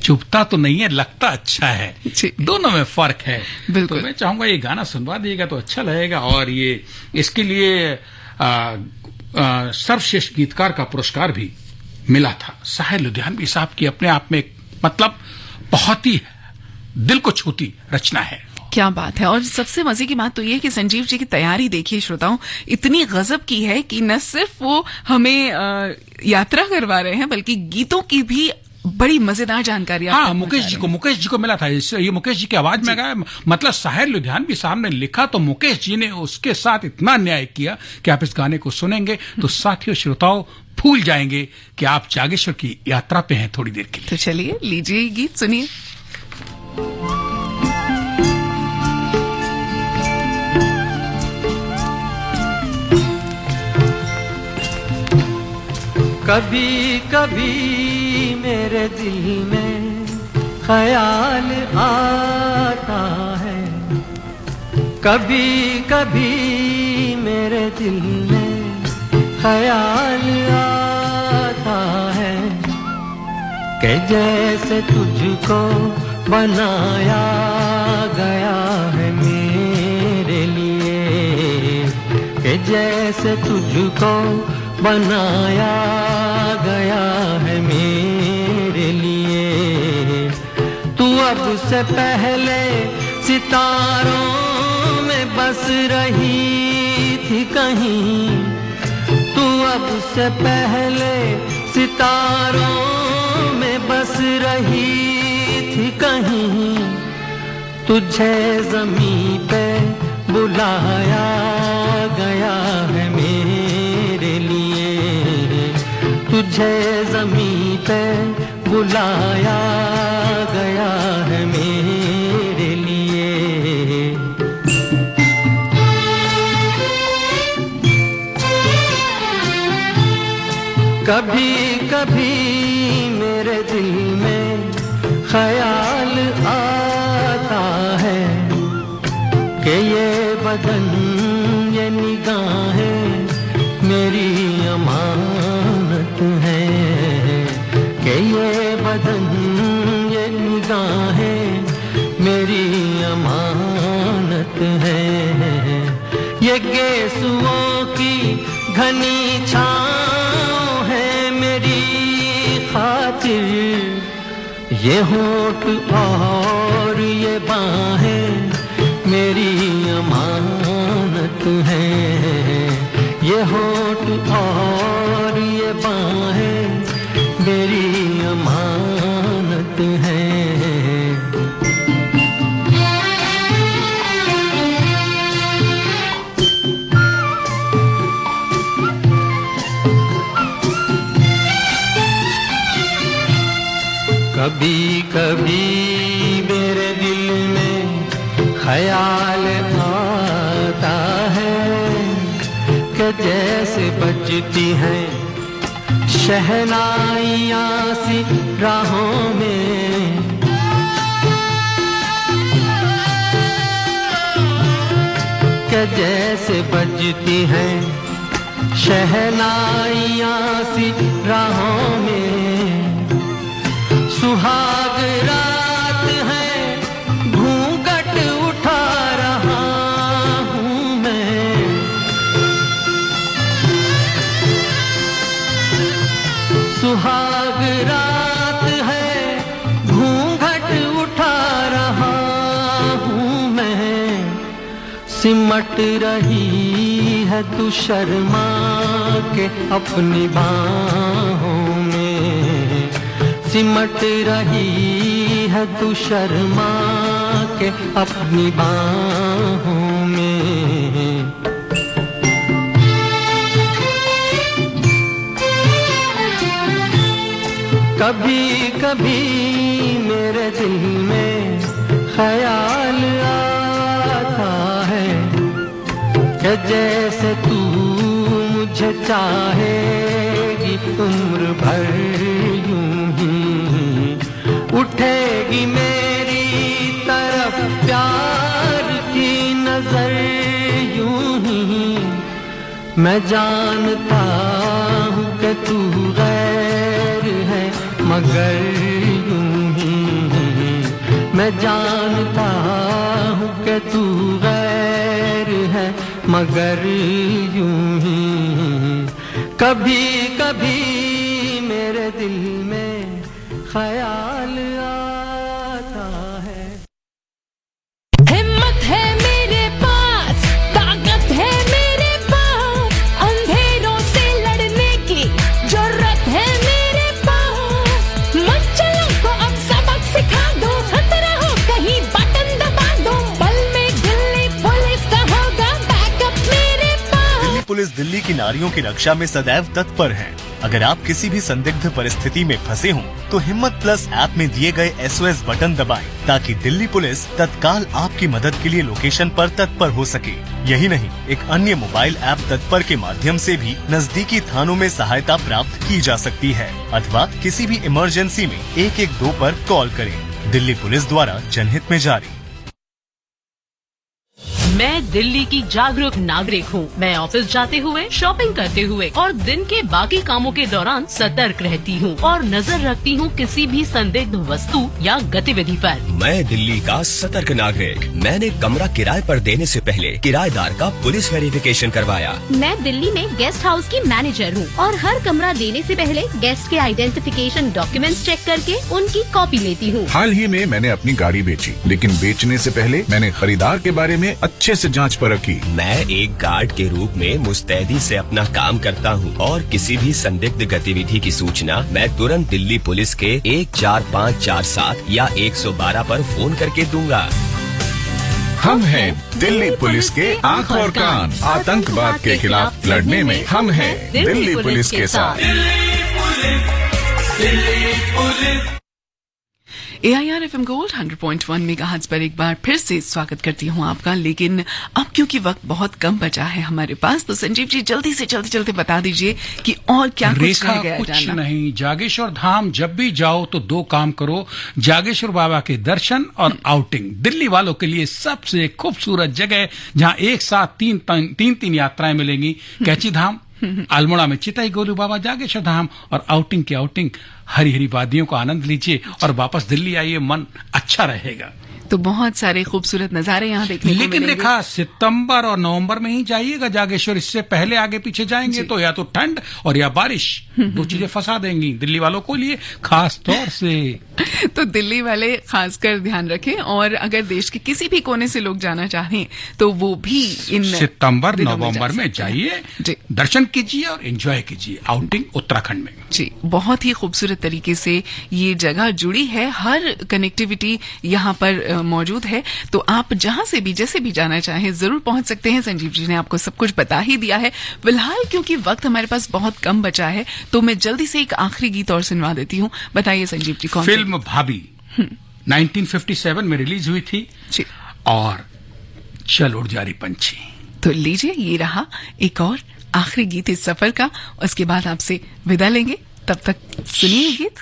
चुभता तो नहीं है, लगता अच्छा है, दोनों में फर्क है। तो मैं चाहूंगा ये गाना सुनवा दिएगा तो अच्छा लगेगा। और ये इसके लिए सर्वश्रेष्ठ गीतकार का पुरस्कार भी मिला था। साहिर लुधियानवी साहब की अपने आप में मतलब बहुत ही दिल को छूती रचना है। क्या बात है। और सबसे मजे की बात तो ये है कि संजीव जी की तैयारी देखिए श्रोताओं, इतनी गजब की है कि न सिर्फ वो हमें यात्रा करवा रहे हैं बल्कि गीतों की भी बड़ी मजेदार जानकारी। हाँ, मुकेश जी को मिला था। ये मुकेश जी की आवाज में गाया, मतलब साहिर लुधियानवी साहब ने लिखा तो मुकेश जी ने उसके साथ इतना न्याय किया कि आप इस गाने को सुनेंगे तो साथियों श्रोताओं भूल जाएंगे कि आप जागेश्वर की यात्रा पे हैं थोड़ी देर के लिए। तो चलिए लीजिए गीत सुनिए। कभी कभी मेरे दिल में ख्याल आता है, कभी कभी मेरे दिल में ख्याल आता है कि जैसे तुझको बनाया गया है मेरे लिए, कि जैसे तुझको बनाया गया है मेरे लिए। तू अब से पहले सितारों में बस रही थी कहीं, तू अब से पहले सितारों में बस रही थी कहीं। तुझे ज़मीं पे बुलाया गया है मेरे लिए, तुझे ज़मीं पे बुलाया गया है मेरे लिए। कभी कभी मेरे दिल में ख्याल आता है कि ये बदन ये निगाहें मेरी अमानत है, कि ये बदन ये निगाहें मेरी अमानत है। ये गेसुओं की घनी छाँव है मेरी खातिर, ये होठ और ये बाहें मेरी अमानत है, ये होठ और ये बाहें मेरी अमानत है। कभी कभी मेरे दिल में ख्याल आता है कि जैसे बजती हैं शहनाइयाँ सी राहों में, कि जैसे बजती हैं शहनाइयाँ सी राहों में। सुहाग रात है घूंघट उठा रहा हूँ मैं, सुहाग रात है घूंघट उठा रहा हूँ मैं। सिमट रही है तू शर्मा के अपनी बाहों में, सिमट रही है तू शर्मा के अपनी बाहों में। कभी कभी मेरे दिल में ख्याल आता है कि जैसे तू मुझे चाहेगी उम्र भर यूं ही उठेगी मेरी तरफ प्यार की नजर यूं ही मैं जानता हूँ कि तू गैर है मगर यूं ही मैं जानता हूँ कि तू गैर है मगर यूं ही कभी कभी मेरे दिल में ख्याल आता है। हिम्मत है मेरे पास, ताकत है मेरे पास, अंधेरों से लड़ने की जरूरत है मेरे पास। मचलों को अब सबक सिखा दो, खतरा हो कहीं बटन दबा दो, बल में दिल्ली पुलिस का होगा बैकअप मेरे पास। दिल्ली पुलिस दिल्ली की नारियों की रक्षा में सदैव तत्पर है। अगर आप किसी भी संदिग्ध परिस्थिति में फंसे हों, तो हिम्मत प्लस ऐप में दिए गए SOS बटन दबाएं, ताकि दिल्ली पुलिस तत्काल आपकी मदद के लिए लोकेशन पर तत्पर हो सके। यही नहीं, एक अन्य मोबाइल ऐप तत्पर के माध्यम से भी नजदीकी थानों में सहायता प्राप्त की जा सकती है, अथवा किसी भी इमरजेंसी में 112 पर कॉल करें। दिल्ली पुलिस द्वारा जनहित में जारी। मैं दिल्ली की जागरूक नागरिक हूँ। मैं ऑफिस जाते हुए, शॉपिंग करते हुए और दिन के बाकी कामों के दौरान सतर्क रहती हूँ और नजर रखती हूँ किसी भी संदिग्ध वस्तु या गतिविधि पर। मैं दिल्ली का सतर्क नागरिक। मैंने कमरा किराए पर देने से पहले किराएदार का पुलिस वेरिफिकेशन करवाया। मैं दिल्ली में गेस्ट हाउस की मैनेजर हूँ और हर कमरा देने से पहले गेस्ट के आइडेंटिफिकेशन डॉक्यूमेंट्स चेक करके उनकी कॉपी लेती हूँ। हाल ही में मैंने अपनी गाड़ी बेची, लेकिन बेचने से पहले मैंने खरीदार के बारे में अच्छे से जांच परख की। मैं एक गार्ड के रूप में मुस्तैदी से अपना काम करता हूँ और किसी भी संदिग्ध गतिविधि की सूचना मैं तुरंत दिल्ली पुलिस के 14547 या 112 पर फोन करके दूंगा। हम हैं दिल्ली पुलिस के आंख और कान। आतंकवाद के खिलाफ लड़ने में हम हैं दिल्ली पुलिस के साथ। AIR FM गोल्ड 100.1 मेगाहर्ट्ज पर एक बार फिर से स्वागत करती हूँ आपका। लेकिन अब क्योंकि वक्त बहुत कम बचा है हमारे पास, तो संजीव जी जल्दी से चलते बता दीजिए कि और क्या कुछ रह गया कुछ जानना। नहीं, जागेश्वर धाम जब भी जाओ तो दो काम करो, जागेश्वर बाबा के दर्शन और आउटिंग। दिल्ली वालों के लिए सबसे खूबसूरत जगह जहाँ एक साथ तीन यात्राएं मिलेंगी। कैची धाम, अल्मोड़ा में चिताई गोलू बाबा, जागेश्वर धाम और आउटिंग की आउटिंग। हरी हरी वादियों का आनंद लीजिए और वापस दिल्ली आइए, मन अच्छा रहेगा। तो बहुत सारे खूबसूरत नजारे यहाँ देखने को लेकिन मिलेंगे। देखा, सितंबर और नवंबर में ही जाइएगा जागेश्वर। इससे पहले आगे पीछे जाएंगे तो या तो ठंड और या बारिश, दो चीजें फंसा देंगी दिल्ली वालों को लिए खास तौर से। तो दिल्ली वाले खासकर ध्यान रखें, और अगर देश के किसी भी कोने से लोग जाना चाहें तो वो भी इन सितंबर नवंबर में जाइए, दर्शन कीजिए और एंजॉय कीजिए। आउटिंग उत्तराखंड में जी बहुत ही खूबसूरत तरीके से ये जगह जुड़ी है, हर कनेक्टिविटी यहाँ पर मौजूद है। तो आप जहां से भी जैसे भी जाना चाहें जरूर पहुंच सकते हैं। संजीव जी ने आपको सब कुछ बता ही दिया है। फिलहाल क्योंकि वक्त हमारे पास बहुत कम बचा है, तो मैं जल्दी से एक आखिरी गीत और सुनवा देती हूँ। बताइए संजीव जी, कौन फिल्म भाभी 1957 में रिलीज हुई थी और चल उड़ जा रही पंछी। तो लीजिए, ये रहा एक और आखिरी गीत इस सफर का। उसके बाद आपसे विदा लेंगे, तब तक सुनिए गीत।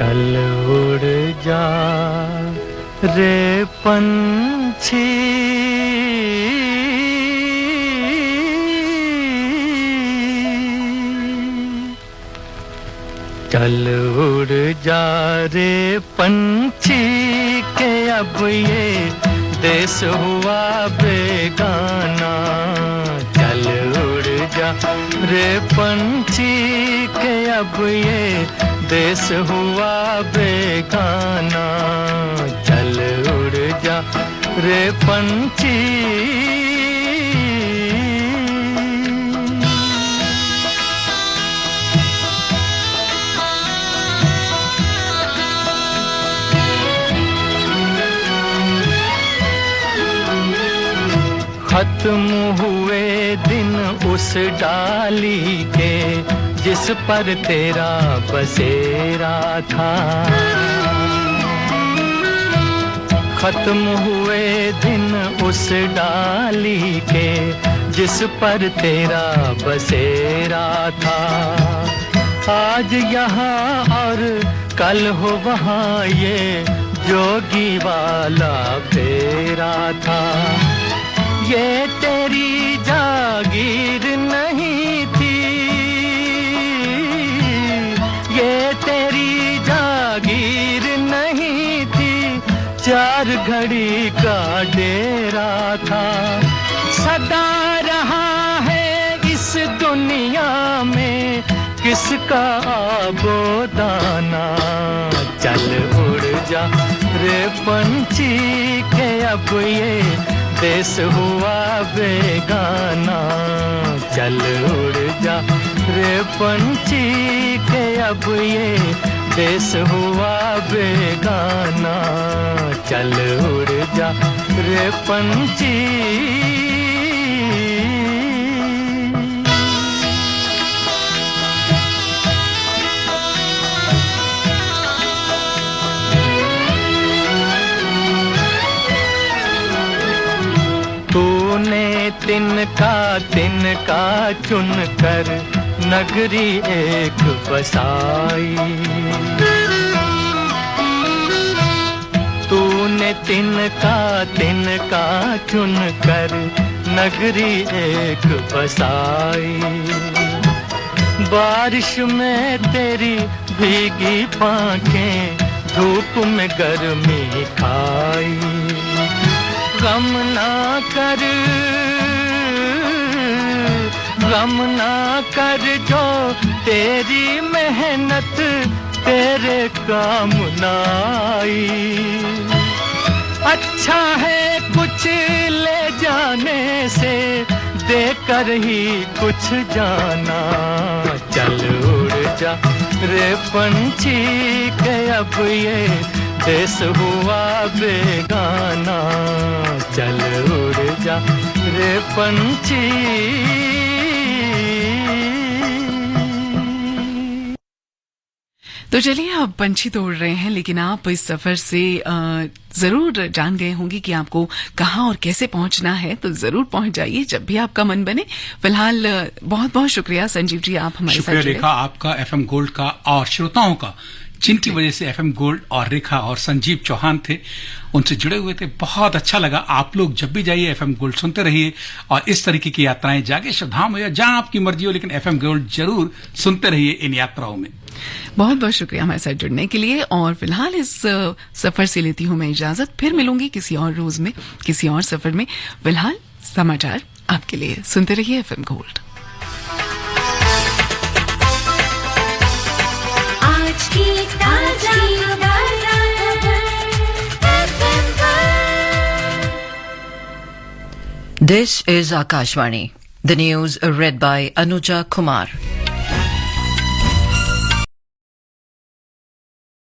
चल उड़ जा रे पंछी, चल उड़ जा रे पंछी के अब ये देश हुआ बेगाना। चल उड़ जा रे पंछी के अब ये देश हुआ बेगाना। चल उड़ जा रे पंछी। खत्म हुए दिन उस डाली के जिस पर तेरा बसेरा था। खत्म हुए दिन उस डाली के जिस पर तेरा बसेरा था। आज यहाँ और कल हो वहाँ ये जोगी वाला फेरा था। ये तेरी जागीर नहीं थी, ये तेरी जागीर नहीं थी, चार घड़ी का डेरा था। सदा रहा है इस दुनिया में किसका आबोदाना। चल उड़ जा रे पंछी के अब ये देश हुआ बेगाना। चल उड़ जा रे पंछी के अब ये देश हुआ बेगाना। चल उड़ जा रे पंछी। तूने तिनका चुन कर नगरी एक बसाई। तूने तिनका चुन कर नगरी एक बसाई। बारिश में तेरी भीगी पांखें धूप में गर्मी खाई। गम ना कर जो तेरी मेहनत तेरे काम ना आई। अच्छा है कुछ ले जाने से देकर ही कुछ जाना। चल उड़ जा रे पंछी के अब ये देश हुआ बेगाना। चल उड़ जा रे पंछी। तो चलिए अब पंछी तो उड़ रहे हैं, लेकिन आप इस सफर से जरूर जान गए होंगे कि आपको कहाँ और कैसे पहुंचना है, तो जरूर पहुंच जाइए जब भी आपका मन बने। फिलहाल बहुत बहुत शुक्रिया संजीव जी, आप हमारे साथ जुड़े। शुक्रिया रेखा आपका, एफएम गोल्ड का और श्रोताओं का, जिनकी वजह से एफएम गोल्ड और रेखा और संजीव चौहान थे उनसे जुड़े हुए थे। बहुत अच्छा लगा। आप लोग जब भी जाइए एफएम गोल्ड सुनते रहिए और इस तरीके की यात्राएं जाके श्रद्धाम हो या जहां आपकी मर्जी हो, लेकिन एफएम गोल्ड जरूर सुनते रहिए इन यात्राओं में। बहुत बहुत शुक्रिया हमारे साथ जुड़ने के लिए। और फिलहाल इस सफर से लेती हूं मैं इजाजत, फिर मिलूंगी किसी और रोज में किसी और सफर में। फिलहाल समाचार आपके लिए, सुनते रहिए एफएम गोल्ड। आज की ताजा This is Akashvani. The news read by Anuja Kumar.